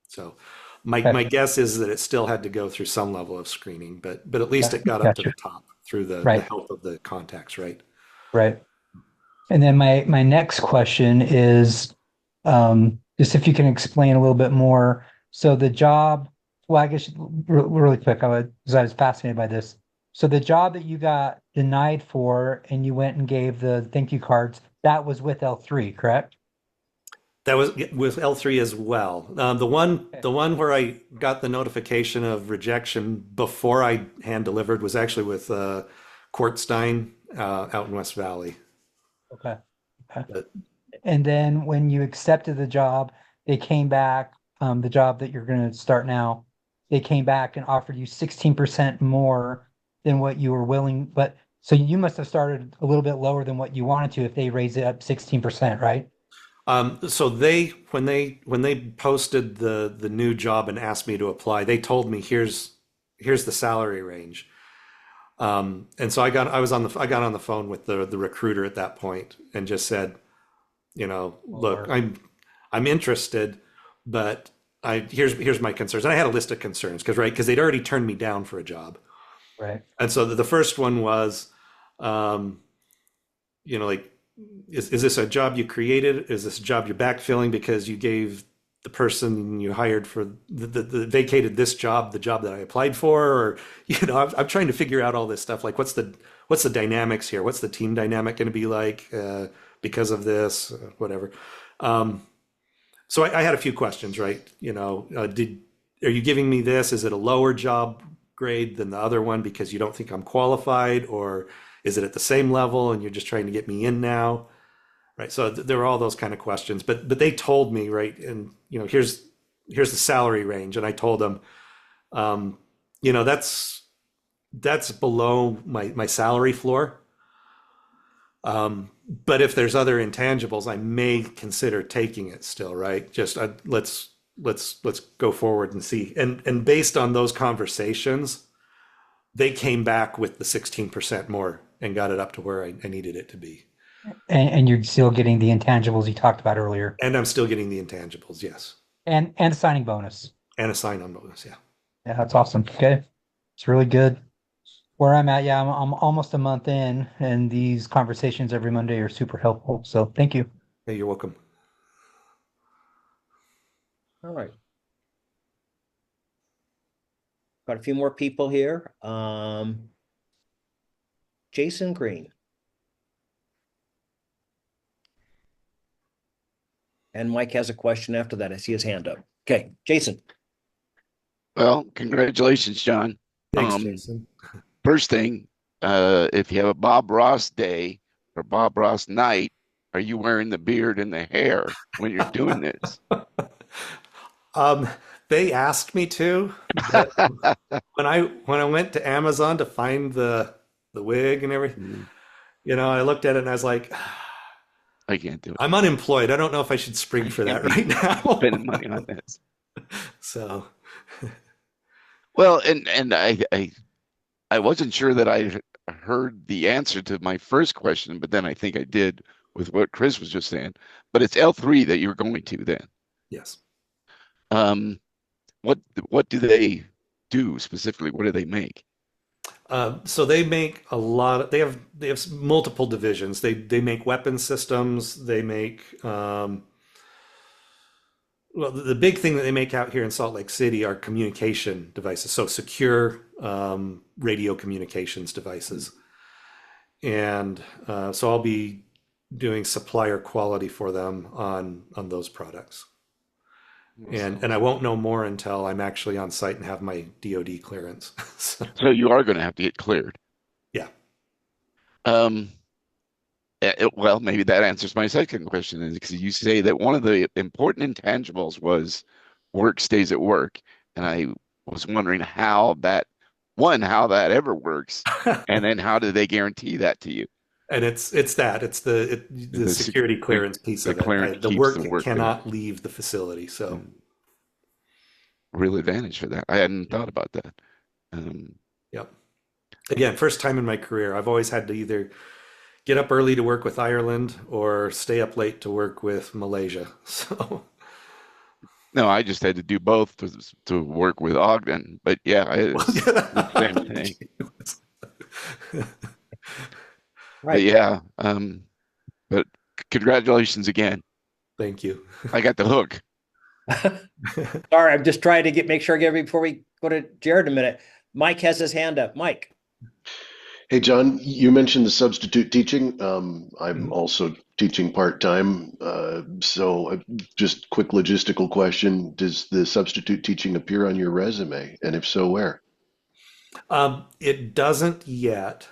B: So my guess is that it still had to go through some level of screening, but at least it got up to the top through the help of the contacts, right?
K: Right. And then my next question is just if you can explain a little bit more. So the job, well, I guess really quick, because I was fascinated by this. So the job that you got denied for and you went and gave the thank you cards, that was with L3, correct?
B: That was with L3 as well. The one where I got the notification of rejection before I hand delivered was actually with Quartstein out in West Valley.
K: Okay.
B: But,
K: and then when you accepted the job, they came back, the job that you're going to start now, they came back and offered you 16% more than what you were willing. But so you must have started a little bit lower than what you wanted to if they raised it up 16%, right?
B: So when they posted the new job and asked me to apply, they told me here's the salary range. And so I got on the phone with the recruiter at that point and just said, you know, look, I'm interested, but here's my concerns. And I had a list of concerns because they'd already turned me down for a job.
K: Right.
B: And so the first one was, you know, like, is this a job you created? Is this a job you're backfilling because you gave the person you hired for the vacated this job, the job that I applied for? Or, you know, I'm trying to figure out all this stuff. Like, what's the dynamics here? What's the team dynamic going to be like because of this, whatever. So I had a few questions, right? You know, are you giving me this? Is it a lower job grade than the other one because you don't think I'm qualified, or is it at the same level and you're just trying to get me in now? Right. So there were all those kind of questions, but they told me, right, and you know, here's the salary range, and I told them, you know, that's below my salary floor. But if there's other intangibles, I may consider taking it still, right? Just let's go forward and see. And based on those conversations, they came back with the 16% more and got it up to where I needed it to be.
K: And you're still getting the intangibles you talked about earlier.
B: And I'm still getting the intangibles, yes.
K: And a signing bonus.
B: And a sign-on bonus, yeah.
K: Yeah, that's awesome. Okay. It's really good. Where I'm at, yeah, I'm almost a month in, and these conversations every Monday are super helpful. So thank you.
B: Hey, you're welcome.
A: All right. Got a few more people here. Jason Green. And Mike has a question after that. I see his hand up. Okay, Jason.
L: Well, congratulations, John.
B: Thanks, Jason.
L: First thing, if you have a Bob Ross day or Bob Ross night, are you wearing the beard and the hair when you're doing this?
B: They asked me to. when I went to Amazon to find the wig and everything, you know, I looked at it and I was like,
L: I can't do it.
B: I'm unemployed. I don't know if I should spring for that right now.
L: Spending money on this.
B: So,
L: well, and I wasn't sure that I heard the answer to my first question, but then I think I did with what Chris was just saying. But it's L3 that you're going to then.
B: Yes.
L: What do they do specifically? What do they make?
B: So they make a lot of, they have multiple divisions. They make weapon systems. They make well, the big thing that they make out here in Salt Lake City are communication devices. So secure radio communications devices. And so I'll be doing supplier quality for them on those products. and I won't know more until I'm actually on site and have my DoD clearance. So,
L: So you are going to have to get cleared.
B: yeah.
L: Um, well, maybe that answers my second question, is because you say that one of the important intangibles was work stays at work, and I was wondering how that ever works, and then how do they guarantee that to you?
B: And it's the
L: The
B: security clearance piece
L: the
B: of it.
L: clearance
B: The
L: keeps the
B: work
L: work there.
B: cannot leave the facility. So,
L: Real advantage for that. I hadn't thought about that. Um,
B: yep. Again, first time in my career, I've always had to either get up early to work with Ireland or stay up late to work with Malaysia. So,
L: no, I just had to do both to work with Ogden, but yeah, it's the same thing. But
A: Right.
L: yeah, but congratulations again.
B: Thank you.
L: I got the hook.
A: Sorry, I'm just trying to make sure I get every before we go to Jared in a minute. Mike has his hand up. Mike.
C: Hey, John, you mentioned the substitute teaching. I'm also teaching part-time. So just quick logistical question. Does the substitute teaching appear on your resume? And if so, where?
B: It doesn't yet.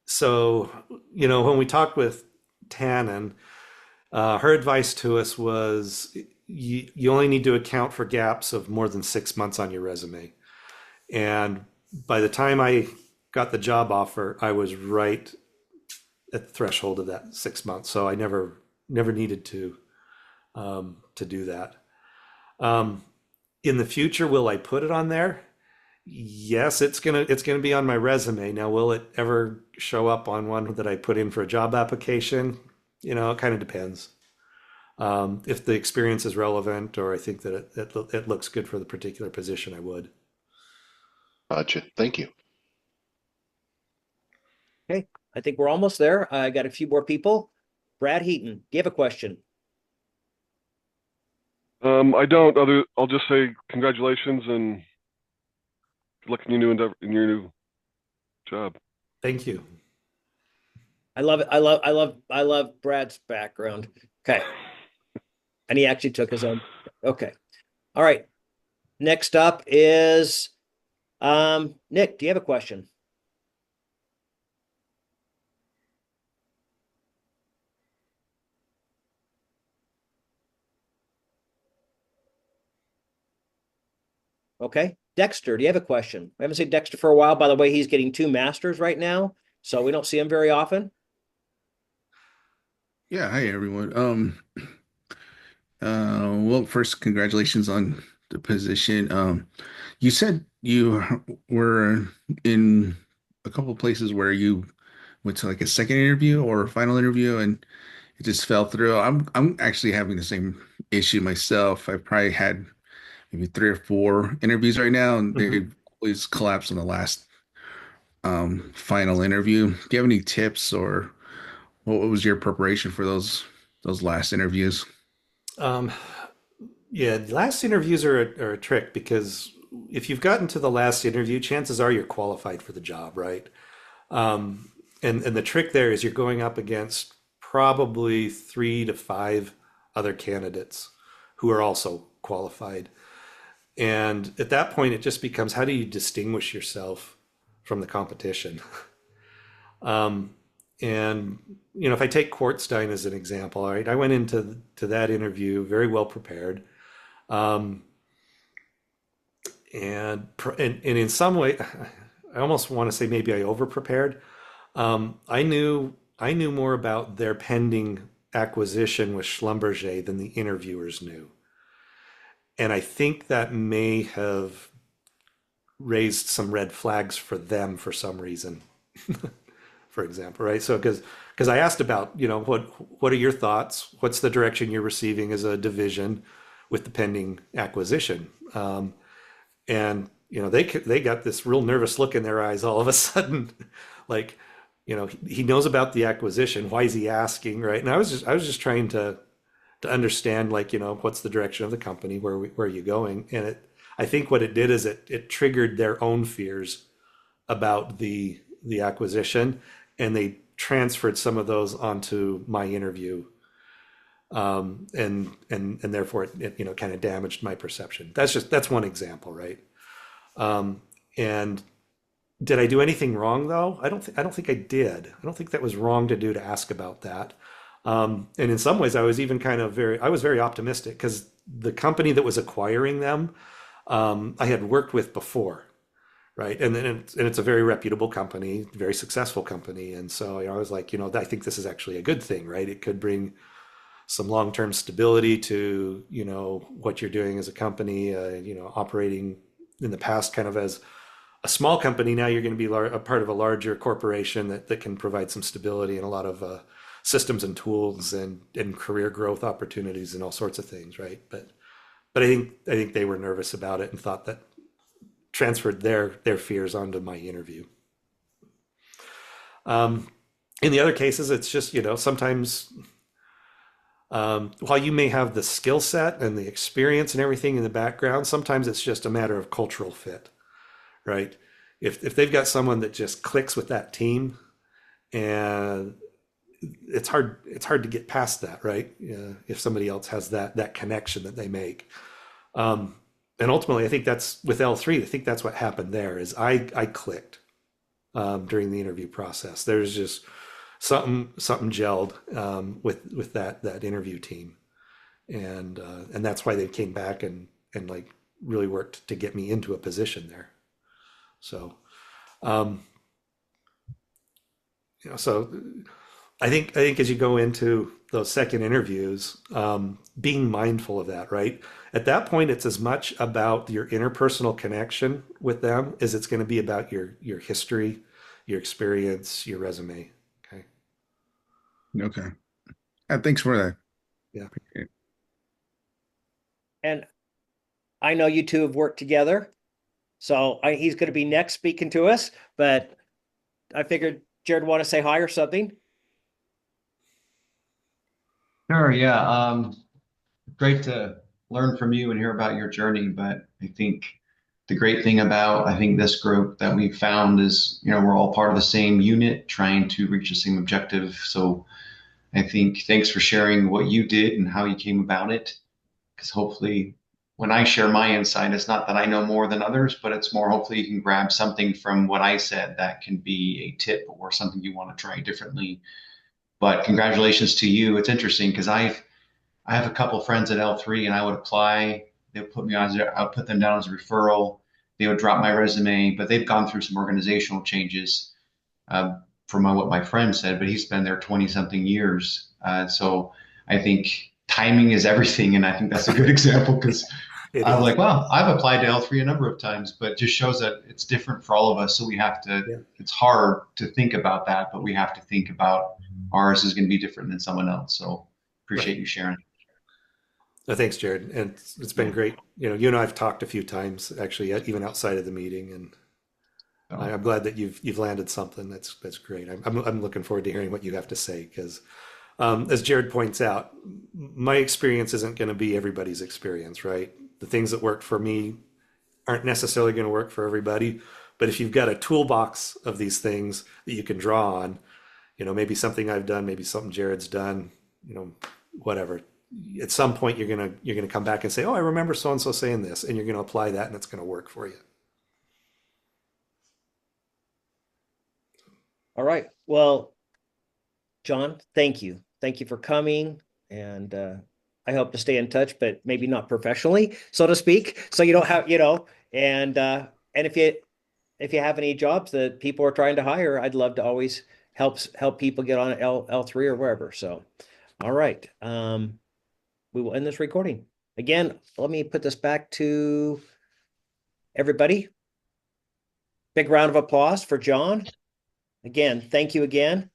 B: So, when we talked with Tannen, her advice to us was you only need to account for gaps of more than 6 months on your resume. And by the time I got the job offer, I was right at the threshold of that 6 months. So I never needed to do that. In the future, will I put it on there? Yes, it's gonna be on my resume. Now, will it ever show up on one that I put in for a job application? It kind of depends. If the experience is relevant, or I think that it looks good for the particular position, I would.
C: Gotcha. Thank you.
A: Okay, I think we're almost there. I got a few more people. Brad Heaton, do you have a question?
M: I don't. I'll just say congratulations and good luck in your new endeavor, in your new job.
B: Thank you.
A: I love it. I love Brad's background. Okay. And he actually took his own. Okay. All right. Next up is Nick, do you have a question? Okay. Dexter, do you have a question? I haven't seen Dexter for a while. By the way, he's getting 2 masters right now, so we don't see him very often.
N: Yeah, hi everyone. Well, first, congratulations on the position. You said you were in a couple of places where you went to like a second interview or a final interview and it just fell through. I'm actually having the same issue myself. I've probably had maybe 3 or 4 interviews right now, and they always collapse on the last final interview. Do you have any tips, or what was your preparation for those last interviews?
B: Um, yeah, last interviews are a trick, because if you've gotten to the last interview, chances are you're qualified for the job, right? And the trick there is you're going up against probably 3 to 5 other candidates who are also qualified. And at that point, it just becomes, how do you distinguish yourself from the competition? And if I take Quartstein as an example, all right, I went into that interview very well prepared, and in some way, I almost want to say maybe I over prepared. I knew more about their pending acquisition with Schlumberger than the interviewers knew, and I think that may have raised some red flags for them for some reason. For example, right? So because I asked about, what are your thoughts? What's the direction you're receiving as a division with the pending acquisition? And they got this real nervous look in their eyes all of a sudden, like, he knows about the acquisition. Why is he asking, right? And I was just trying to understand, like, what's the direction of the company? Where are you going? And I think what it did is it triggered their own fears about the acquisition, and they transferred some of those onto my interview. and therefore it kind of damaged my perception. That's one example, right? And did I do anything wrong though? I don't think I did. I don't think that was wrong to do, to ask about that. And in some ways, I was even I was very optimistic because the company that was acquiring them, I had worked with before, right? And it's a very reputable company, very successful company. And so I was like, I think this is actually a good thing, right? It could bring some long-term stability to, what you're doing as a company, operating in the past kind of as a small company. Now you're going to be a part of a larger corporation that can provide some stability and a lot of systems and tools and career growth opportunities and all sorts of things, right? But I think they were nervous about it and thought that transferred their fears onto my interview. In the other cases, it's just, sometimes while you may have the skill set and the experience and everything in the background, sometimes it's just a matter of cultural fit, right? If they've got someone that just clicks with that team, and it's hard to get past that, right? If somebody else has that connection that they make. And ultimately, I think that's with L3. I think that's what happened there. Is I clicked during the interview process. There's just something gelled with that interview team, and that's why they came back and like really worked to get me into a position there. So, so I think as you go into those second interviews, being mindful of that, right? At that point, it's as much about your interpersonal connection with them as it's going to be about your history, your experience, your resume. Okay.
N: Okay. Thanks for that.
B: Yeah.
A: And I know you two have worked together, so he's going to be next speaking to us. But I figured Jared want to say hi or something.
O: Sure, yeah. Great to learn from you and hear about your journey. But I think the great thing about this group that we've found is, we're all part of the same unit trying to reach the same objective. So I think thanks for sharing what you did and how you came about it. Because hopefully when I share my insight, it's not that I know more than others, but it's more hopefully you can grab something from what I said that can be a tip or something you want to try differently. But congratulations to you. It's interesting because I have a couple friends at L3 and I would apply. They would put me on, I would put them down as a referral. They would drop my resume, but they've gone through some organizational changes from what my friend said, but he's been there 20 something years. So I think timing is everything. And I think that's a good example because I was like, wow, I've applied to L3 a number of times, but it just shows that it's different for all of us. So we have to, it's hard to think about that, but we have to think about ours is going to be different than someone else. So appreciate you sharing.
B: Thanks, Jared. And it's been great. You and I've talked a few times, actually, even outside of the meeting, and I'm glad that you've landed something. That's great. I'm looking forward to hearing what you have to say because, as Jared points out, my experience isn't going to be everybody's experience, right? The things that worked for me aren't necessarily going to work for everybody. But if you've got a toolbox of these things that you can draw on, maybe something I've done, maybe something Jared's done, whatever. At some point, you're gonna come back and say, "Oh, I remember so and so saying this," and you're gonna apply that, and it's gonna work for you.
A: All right. Well, John, thank you. Thank you for coming, and I hope to stay in touch, but maybe not professionally, so to speak. So you don't have, and if you have any jobs that people are trying to hire, I'd love to always help people get on L3 or wherever. So, all right. We will end this recording. Again, let me put this back to everybody. Big round of applause for John. Again, thank you again.